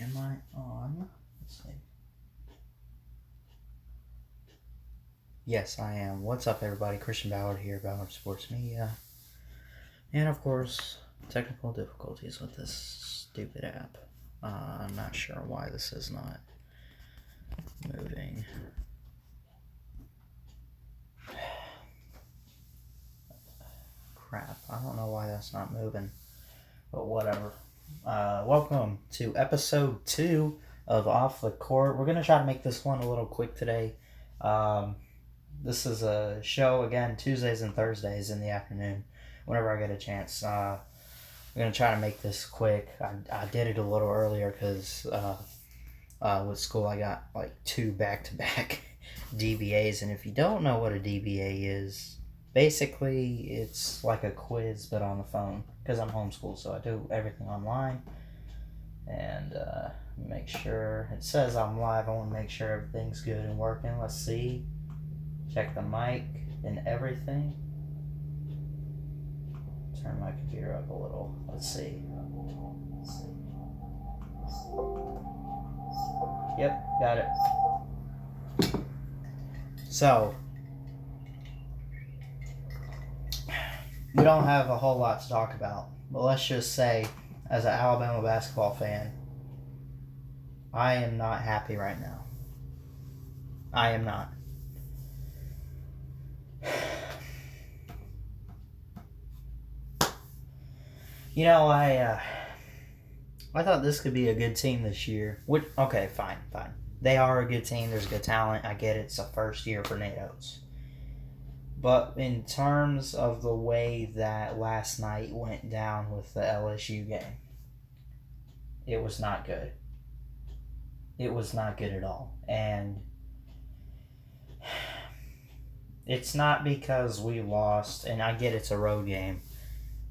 Am I on? Let's see. Yes, I am. What's up, everybody? Christian Ballard here, Ballard Sports Media. And, of course, technical difficulties with this stupid app. I'm not sure why this is not moving. Crap. I don't know why that's not moving. But whatever. Welcome to Episode 2 of Off the Court. We're going to try to make this one a little quick today. This is a show, again, Tuesdays and Thursdays in the afternoon, whenever I get a chance. I'm going to try to make this quick. I did it a little earlier because with school I got like 2 back-to-back DBAs. And if you don't know what a DBA is, basically it's like a quiz but on the phone because I'm homeschooled, so I do everything online. And make sure it says I'm live. I want to make sure everything's good and working. Let's see. Check the mic and everything. Turn my computer up a little. Let's see. Yep, got it. So, we don't have a whole lot to talk about, but let's just say, as an Alabama basketball fan, I am not happy right now. I am not. You know, I thought this could be a good team this year. Okay, fine. They are a good team. There's good talent. I get it. It's a first year for Nate Oates. But in terms of the way that last night went down with the LSU game, it was not good. It was not good at all. And it's not because we lost, and I get it's a road game,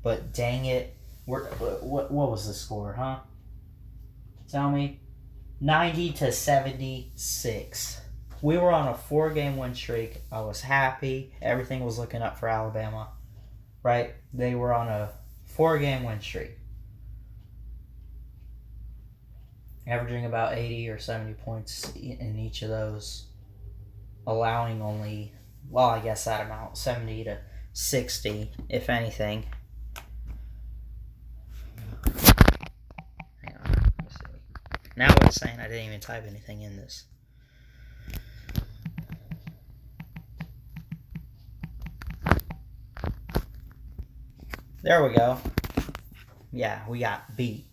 but dang it, what was the score, huh? Tell me. 90-76. We were on a 4-game win streak. I was happy. Everything was looking up for Alabama, right? They were on a 4-game win streak, averaging about 80 or 70 points in each of those, allowing only, well, I guess that amount, 70 to 60, if anything. Hang on, let's see. Now it's saying I didn't even type anything in this. There we go. Yeah, we got beat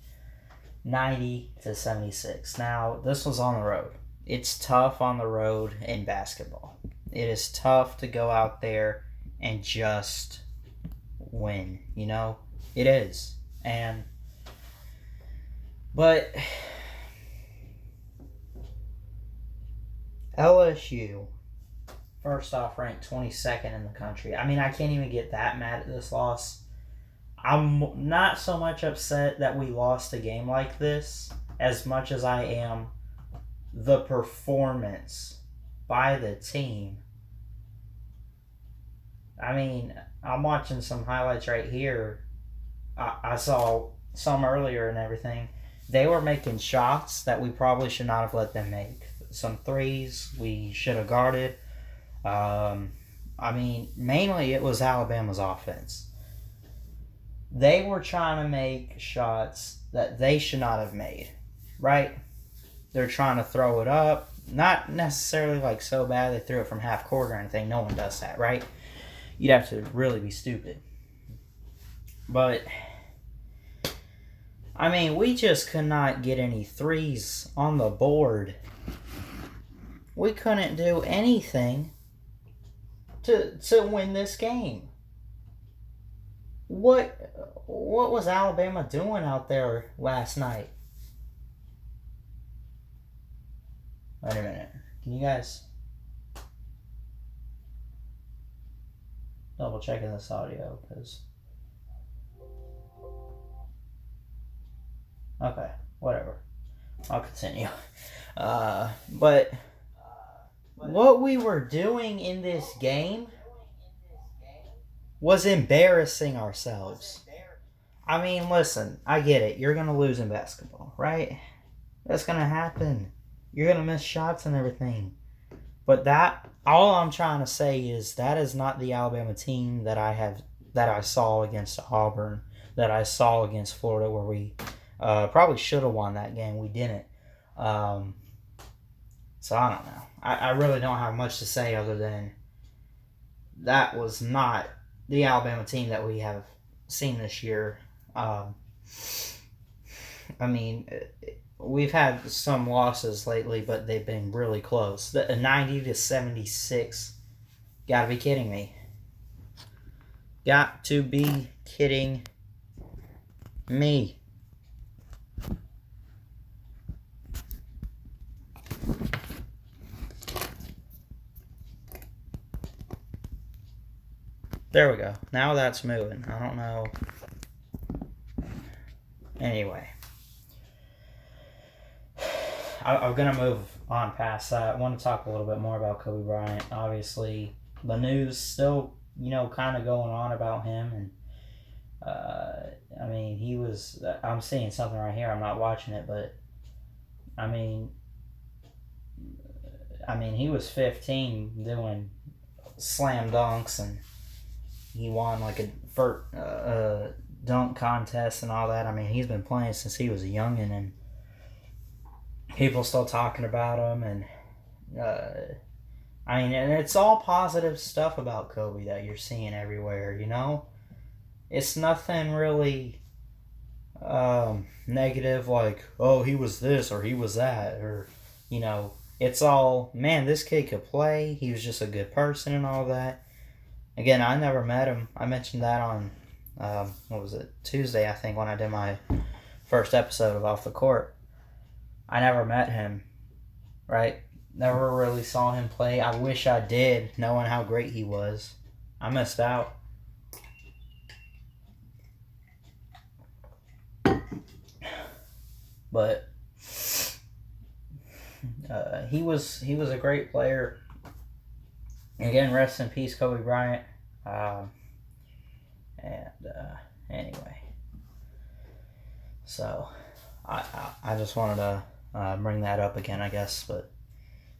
90-76. Now, this was on the road. It's tough on the road in basketball. It is tough to go out there and just win, you know? It is. But LSU, first off, ranked 22nd in the country. I mean, I can't even get that mad at this loss. I'm not so much upset that we lost a game like this as much as I am the performance by the team. I mean, I'm watching some highlights right here. I saw some earlier and everything. They were making shots that we probably should not have let them make. Some threes we should have guarded. I mean, mainly it was Alabama's offense. They were trying to make shots that they should not have made, right? They're trying to throw it up. Not necessarily like so bad they threw it from half court or anything. No one does that, right? You'd have to really be stupid. But, I mean, we just could not get any threes on the board. We couldn't do anything to win this game. What was Alabama doing out there last night? Wait a minute. Can you guys double checking this audio? Okay, whatever. I'll continue. But what we were doing in this game was embarrassing ourselves. I mean, listen, I get it. You're going to lose in basketball, right? That's going to happen. You're going to miss shots and everything. But all I'm trying to say is that is not the Alabama team that I saw against Auburn, that I saw against Florida, where we probably should have won that game. We didn't. So I don't know. I really don't have much to say other than that was not the Alabama team that we have seen this year. I mean, we've had some losses lately, but they've been really close. The 90-76. Gotta be kidding me. Got to be kidding me. There we go. Now that's moving. I don't know. Anyway. I'm going to move on past that. I want to talk a little bit more about Kobe Bryant. Obviously, the news still, kind of going on about him. And, I mean, I'm seeing something right here. I'm not watching it, but, I mean, he was 15 doing slam dunks, and he won like a dunk contest and all that. I mean, he's been playing since he was a youngin', and people still talking about him, and and it's all positive stuff about Kobe that you're seeing everywhere. It's nothing really negative, like, oh, he was this or he was that, or it's all, man, this kid could play. He was just a good person and all that. Again, I never met him. I mentioned that on what was it, Tuesday, I think, when I did my first episode of Off the Court. I never met him, right? Never really saw him play. I wish I did, knowing how great he was. I missed out. But he was a great player. Again, rest in peace, Kobe Bryant. Anyway, so I just wanted to bring that up again, I guess. But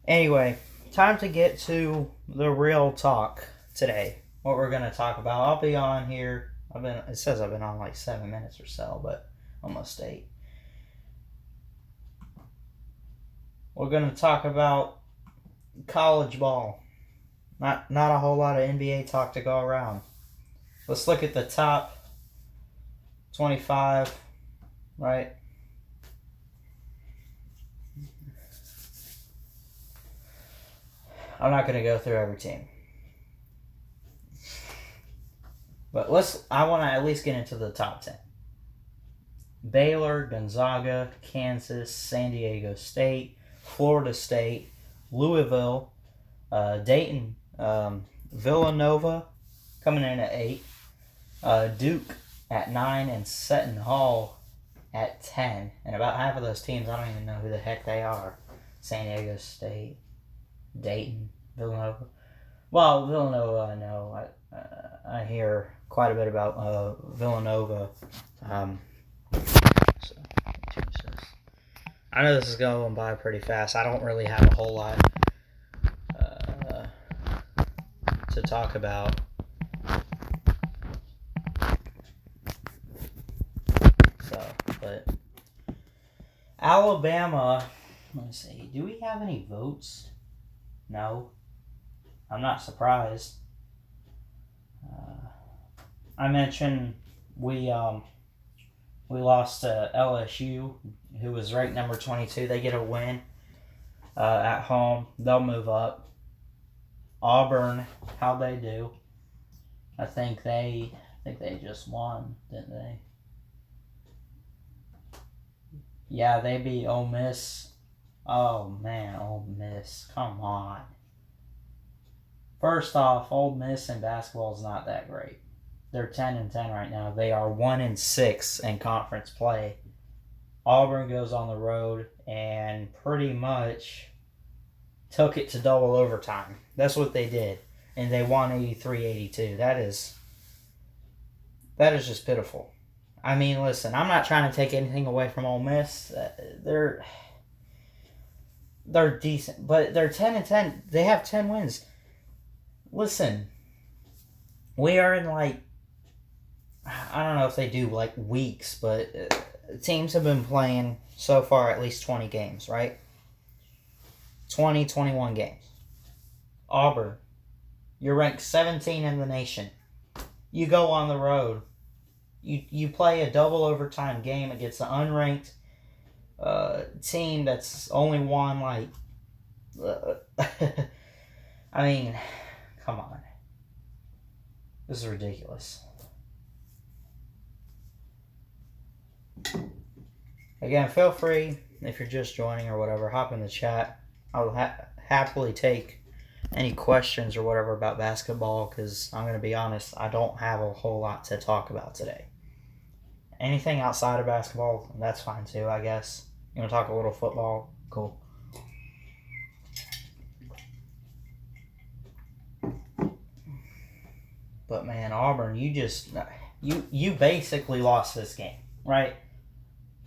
anyway, time to get to the real talk today. What we're gonna talk about. I'll be on here. It says I've been on like 7 minutes or so, but almost 8. We're gonna talk about college ball. Not a whole lot of NBA talk to go around. Let's look at the top 25, right? I'm not going to go through every team. But I want to at least get into the top 10. Baylor, Gonzaga, Kansas, San Diego State, Florida State, Louisville, Dayton, Villanova coming in at 8, Duke at 9, and Seton Hall at 10. And about half of those teams, I don't even know who the heck they are. San Diego State, Dayton, Villanova. Well, Villanova, I know. I hear quite a bit about Villanova. I know this is going by pretty fast. I don't really have a whole lot to talk about. But Alabama, let me see. Do we have any votes? No. I'm not surprised. I mentioned we lost to LSU, who was ranked number 22. They get a win at home. They'll move up. Auburn, how'd they do? I think they just won, didn't they? Yeah, they beat Ole Miss. Oh man, Ole Miss, come on. First off, Ole Miss in basketball is not that great. They're 10-10 right now. They are 1-6 in conference play. Auburn goes on the road and pretty much took it to double overtime. That's what they did. And they won 83-82. That is just pitiful. I mean, listen, I'm not trying to take anything away from Ole Miss. they're decent, but they're 10-10. They have 10 wins. Listen, we are in like, I don't know if they do like weeks, but teams have been playing so far at least 20 games, right? 20, 21 games. Auburn, you're ranked 17 in the nation. You go on the road. You play a double overtime game against an unranked team that's only won like. I mean, come on. This is ridiculous. Again, feel free, if you're just joining or whatever, hop in the chat. I'll happily take any questions or whatever about basketball, because I'm going to be honest, I don't have a whole lot to talk about today. Anything outside of basketball, that's fine too, I guess. You want to talk a little football? Cool. But man, Auburn, you basically lost this game, right?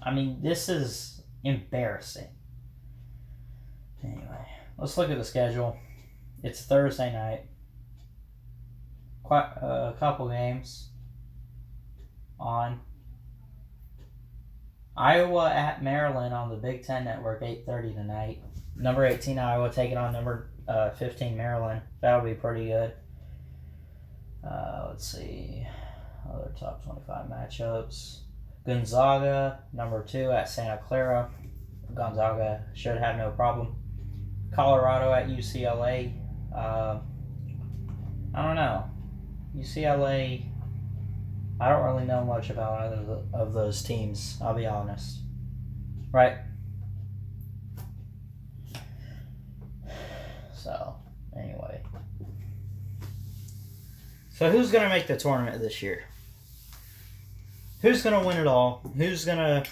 I mean, this is embarrassing. Anyway, let's look at the schedule. It's Thursday night. Quite a couple games on. Iowa at Maryland on the Big Ten Network, 8:30 tonight. Number 18 Iowa taking on number 15 Maryland. That'll be pretty good. Let's see. Other top 25 matchups. Gonzaga, number 2 at Santa Clara. Gonzaga should have no problem. Colorado at UCLA. I don't know. UCLA, I don't really know much about either of those teams, I'll be honest. Right? So, anyway. So who's going to make the tournament this year? Who's going to win it all? Who's going to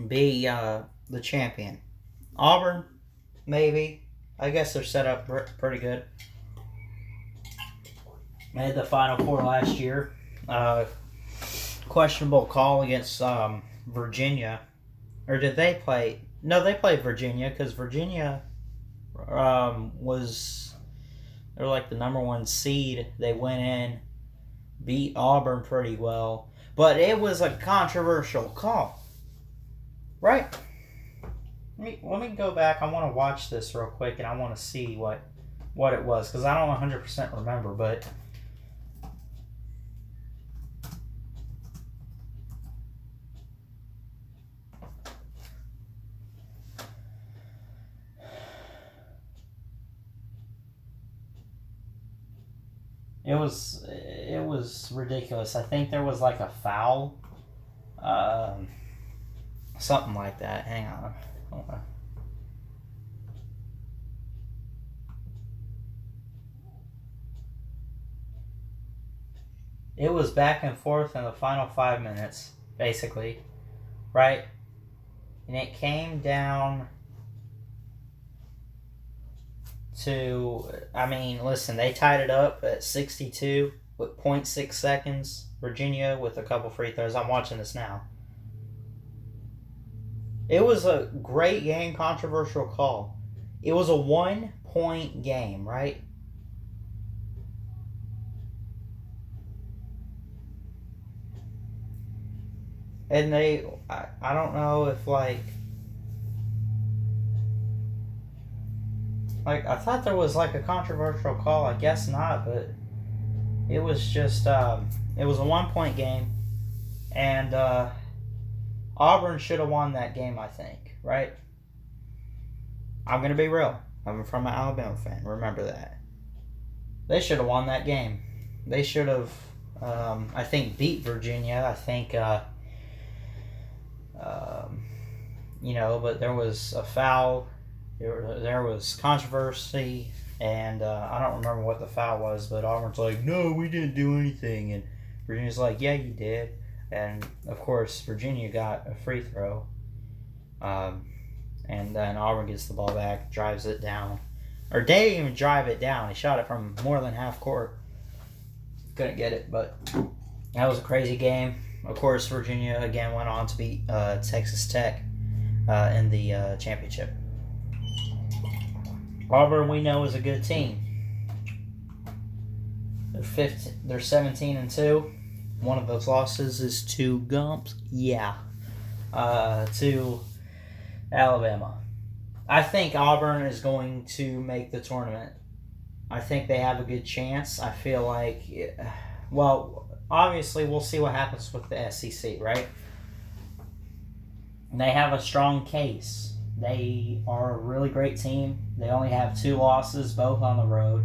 be the champion? Auburn? Maybe. I guess they're set up pretty good. Made the Final Four last year. Questionable call against Virginia. Or did they play? No, they played Virginia, because Virginia was... They're like the number 1 seed. They went in, beat Auburn pretty well. But it was a controversial call. Right? Let me go back. I want to watch this real quick, and I want to see what it was, because I don't 100% remember, but... It was ridiculous. I think there was like a foul, something like that. Hang on. Hold on. It was back and forth in the final 5 minutes, basically, right? And it came down to, I mean, listen, they tied it up at 62 with 0.6 seconds. Virginia with a couple free throws. I'm watching this now. It was a great game, controversial call. It was a 1-point game, right? And I don't know if like I thought there was like a controversial call. I guess not, but it was just it was a 1-point game, and Auburn should have won that game, I think, right? I'm gonna be real. I'm from an Alabama fan. Remember that. They should have won that game. They should have, I think, beat Virginia. I think, but there was a foul. There was controversy, and I don't remember what the foul was, but Auburn's like, no, we didn't do anything, and Virginia's like, yeah, you did, and of course Virginia got a free throw, and then Auburn gets the ball back, drives it down, or they didn't even drive it down, he shot it from more than half court, couldn't get it, but that was a crazy game. Of course, Virginia again went on to beat Texas Tech in the championship. Auburn, we know, is a good team. They're 17-2. One of those losses is to Gumps. Yeah. To Alabama. I think Auburn is going to make the tournament. I think they have a good chance. I feel like, well, obviously we'll see what happens with the SEC, right? They have a strong case. They are a really great team. They only have 2 losses, both on the road,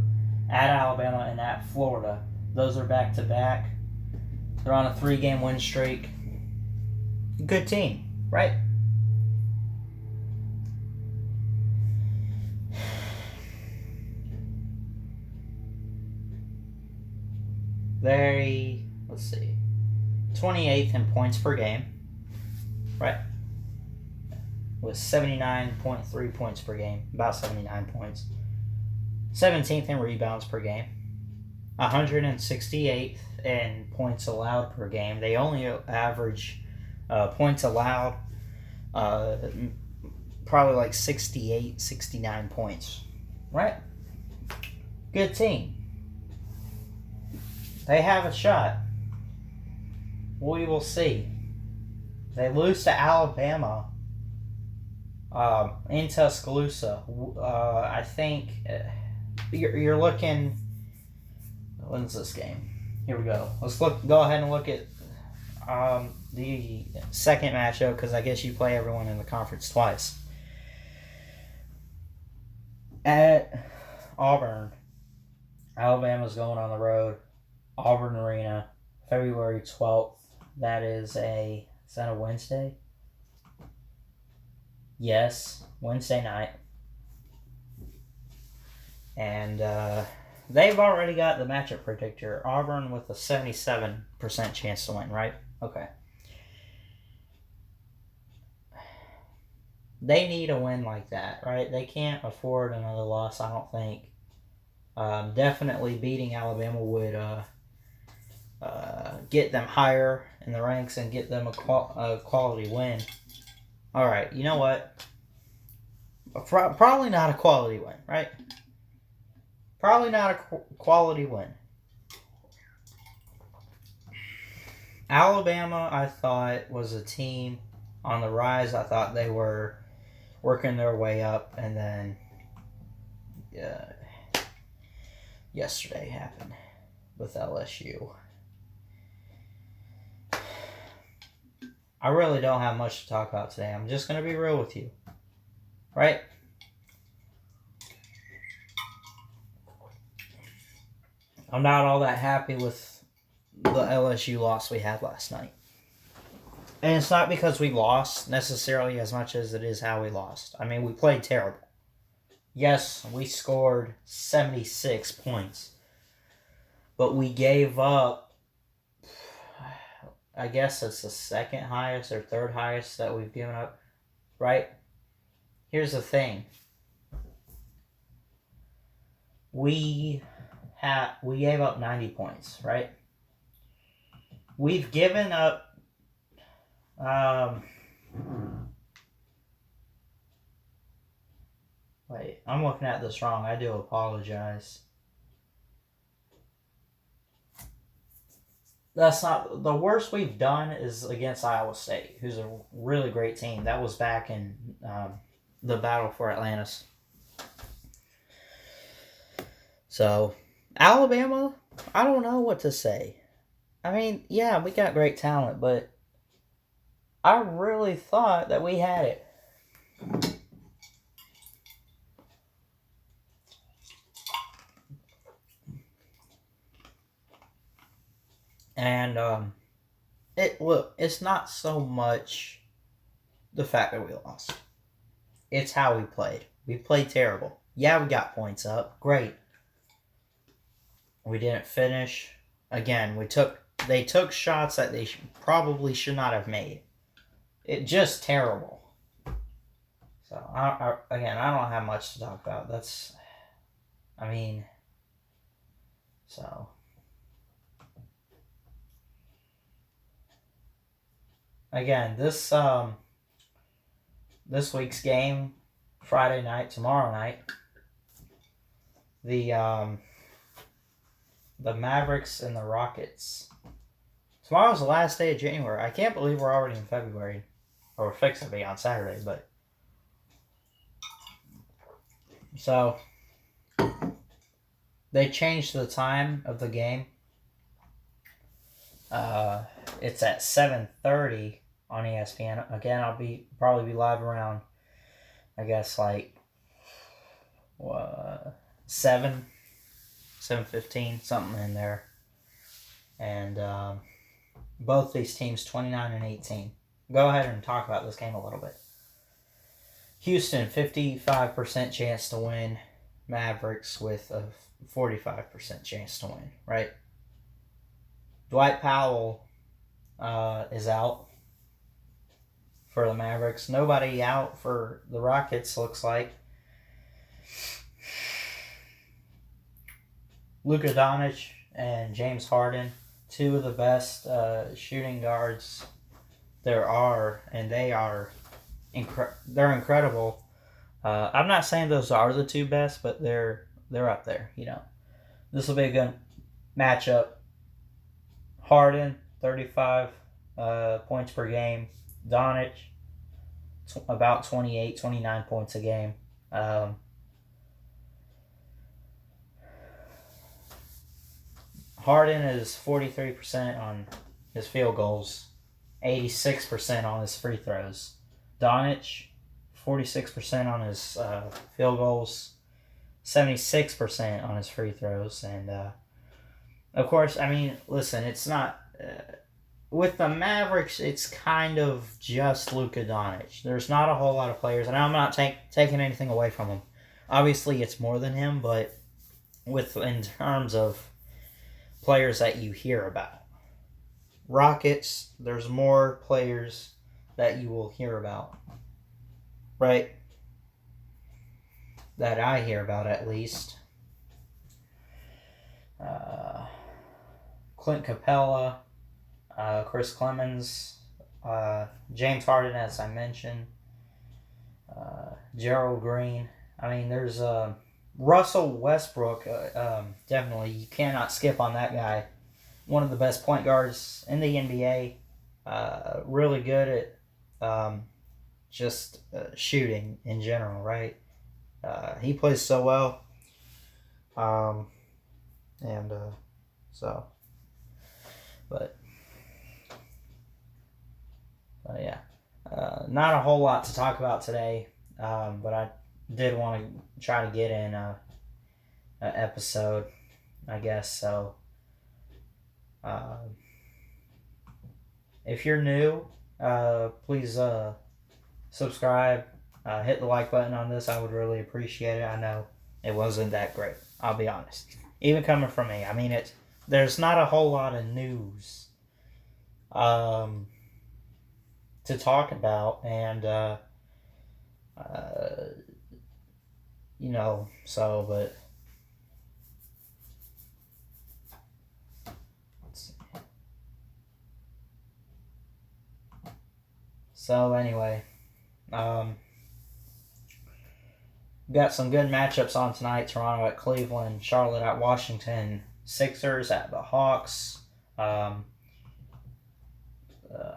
at Alabama and at Florida. Those are back to back. They're on a 3-game win streak. Good team, right? Let's see, 28th in points per game, right? With 79.3 points per game, about 79 points. 17th in rebounds per game. 168th in points allowed per game. They only average points allowed probably like 68, 69 points, right? Good team. They have a shot. We will see. They lose to Alabama in Tuscaloosa. I think you're looking. When's this game? Here we go. Let's go ahead and look at the second matchup, because I guess you play everyone in the conference twice. At Auburn, Alabama's going on the road. Auburn Arena, February 12th. Is that a Wednesday? Yes, Wednesday night. And they've already got the matchup predictor. Auburn with a 77% chance to win, right? Okay. They need a win like that, right? They can't afford another loss, I don't think. Definitely beating Alabama would get them higher in the ranks and get them a quality win. All right, you know what? Probably not a quality win, right? Probably not a quality win. Alabama, I thought, was a team on the rise. I thought they were working their way up, and then yesterday happened with LSU. I really don't have much to talk about today. I'm just going to be real with you. Right? I'm not all that happy with the LSU loss we had last night. And it's not because we lost necessarily as much as it is how we lost. I mean, we played terrible. Yes, we scored 76 points. But we gave up, I guess it's the second highest or third highest that we've given up, right? Here's the thing. We gave up 90 points, right? We've given up wait, I'm looking at this wrong. I do apologize. That's not the worst we've done is against Iowa State, who's a really great team. That was back in the battle for Atlantis. So, Alabama, I don't know what to say. I mean, yeah, we got great talent, but I really thought that we had it. And it's not so much the fact that we lost. It's how we played. We played terrible. Yeah, we got points up. Great. We didn't finish. Again, they took shots that they probably should not have made. It just terrible. So I don't have much to talk about. So again, this week's game, Friday night, tomorrow night, the Mavericks and the Rockets. Tomorrow's the last day of January. I can't believe we're already in February. Or we're fixing to be on Saturday, but... So, they changed the time of the game. It's at 7:30 on ESPN. Again, I'll probably be live around, I guess, like 7:15, something in there. And both these teams 29 and 18. Go ahead and talk about this game a little bit. Houston 55% chance to win. Mavericks with a 45% chance to win. Right. Dwight Powell is out for the Mavericks. Nobody out for the Rockets, looks like. Luka Doncic and James Harden, two of the best shooting guards there are, and they're incredible. I'm not saying those are the two best, but they're up there. This will be a good matchup. Harden, 35 points per game. Doncic, about 28, 29 points a game. Harden is 43% on his field goals, 86% on his free throws. Doncic, 46% on his field goals, 76% on his free throws. And, of course, I mean, listen, it's not... with the Mavericks, it's kind of just Luka Doncic. There's not a whole lot of players, and I'm not taking anything away from him. Obviously, it's more than him, but in terms of players that you hear about. Rockets, there's more players that you will hear about. Right? That I hear about, at least. Clint Capella, Chris Clemens, James Harden, as I mentioned, Gerald Green. I mean, there's Russell Westbrook. Definitely, you cannot skip on that guy. One of the best point guards in the NBA. Really good at just shooting in general, right? He plays so well. Yeah. Not a whole lot to talk about today, but I did want to try to get in an episode, I guess. So, if you're new, please subscribe, hit the like button on this. I would really appreciate it. I know it wasn't that great, I'll be honest. Even coming from me, I mean, there's not a whole lot of news to talk about, and so, but let's see. So anyway, got some good matchups on tonight. Toronto at Cleveland, Charlotte at Washington, Sixers at the Hawks.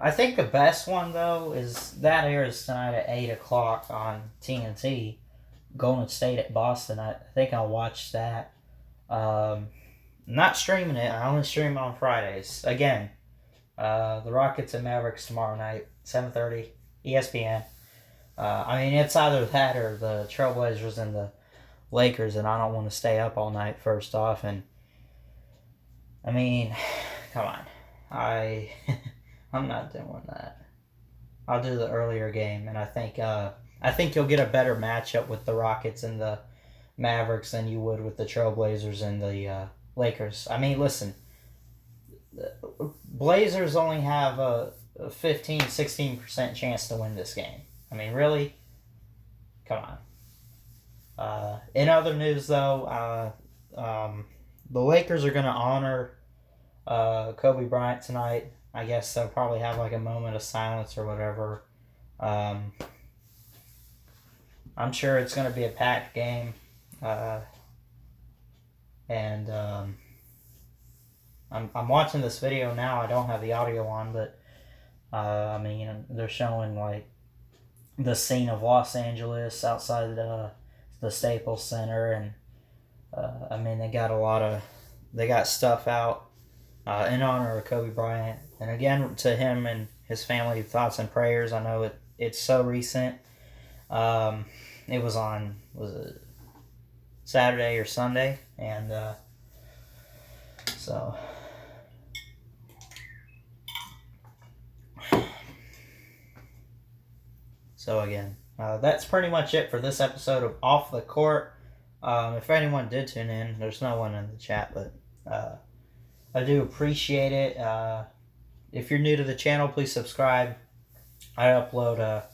I think the best one, though, is that airs tonight at 8 o'clock on TNT. Golden State at Boston. I think I'll watch that. Not streaming it. I only stream on Fridays. Again, the Rockets and Mavericks tomorrow night, 7:30, ESPN. I mean, it's either that or the Trailblazers and the Lakers, and I don't want to stay up all night, first off. And, I mean, come on. I'm not doing that. I'll do the earlier game, and I think you'll get a better matchup with the Rockets and the Mavericks than you would with the Trailblazers and the Lakers. I mean, listen, the Blazers only have a 15-16% chance to win this game. I mean, really? Come on. In other news, though, the Lakers are going to honor Kobe Bryant tonight. I guess they'll probably have like a moment of silence or whatever. I'm sure it's going to be a packed game. And I'm watching this video now. I don't have the audio on, but I mean, they're showing like the scene of Los Angeles outside the Staples Center, and I mean, they got stuff out in honor of Kobe Bryant. And again, to him and his family, thoughts and prayers. I know it's so recent. It was it Saturday or Sunday, and so. So again, that's pretty much it for this episode of Off the Court. If anyone did tune in, there's no one in the chat, but I do appreciate it. If you're new to the channel, please subscribe. I upload,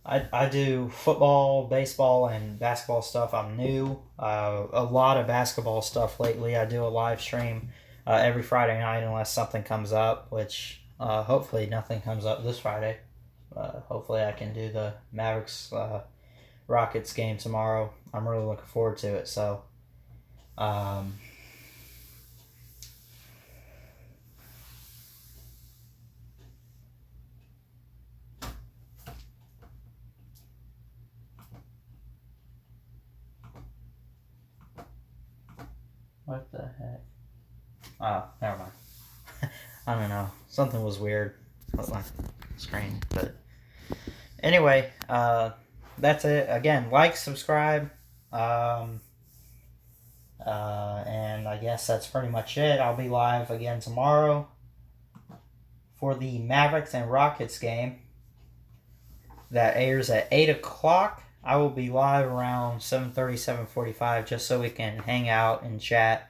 I do football, baseball, and basketball stuff. I'm new. A lot of basketball stuff lately. I do a live stream every Friday night unless something comes up, which hopefully nothing comes up this Friday. Hopefully I can do the Mavericks Rockets game tomorrow. I'm really looking forward to it. So, what the heck? Oh, never mind. I don't know. Something was weird with my screen. But anyway, that's it. Again, like, subscribe. And I guess that's pretty much it. I'll be live again tomorrow for the Mavericks and Rockets game that airs at 8 o'clock. I will be live around 7:30, 7:45, just so we can hang out and chat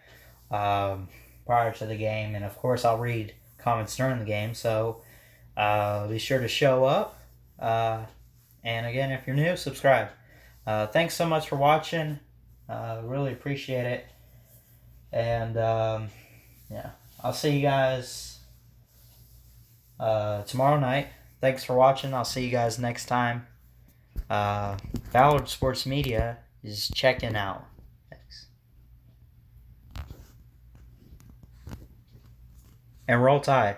prior to the game. And of course, I'll read comments during the game, so be sure to show up. And again, if you're new, subscribe. Thanks so much for watching. Really appreciate it. And yeah, I'll see you guys tomorrow night. Thanks for watching. I'll see you guys next time. Ballard Sports Media is checking out. Thanks. And roll tide.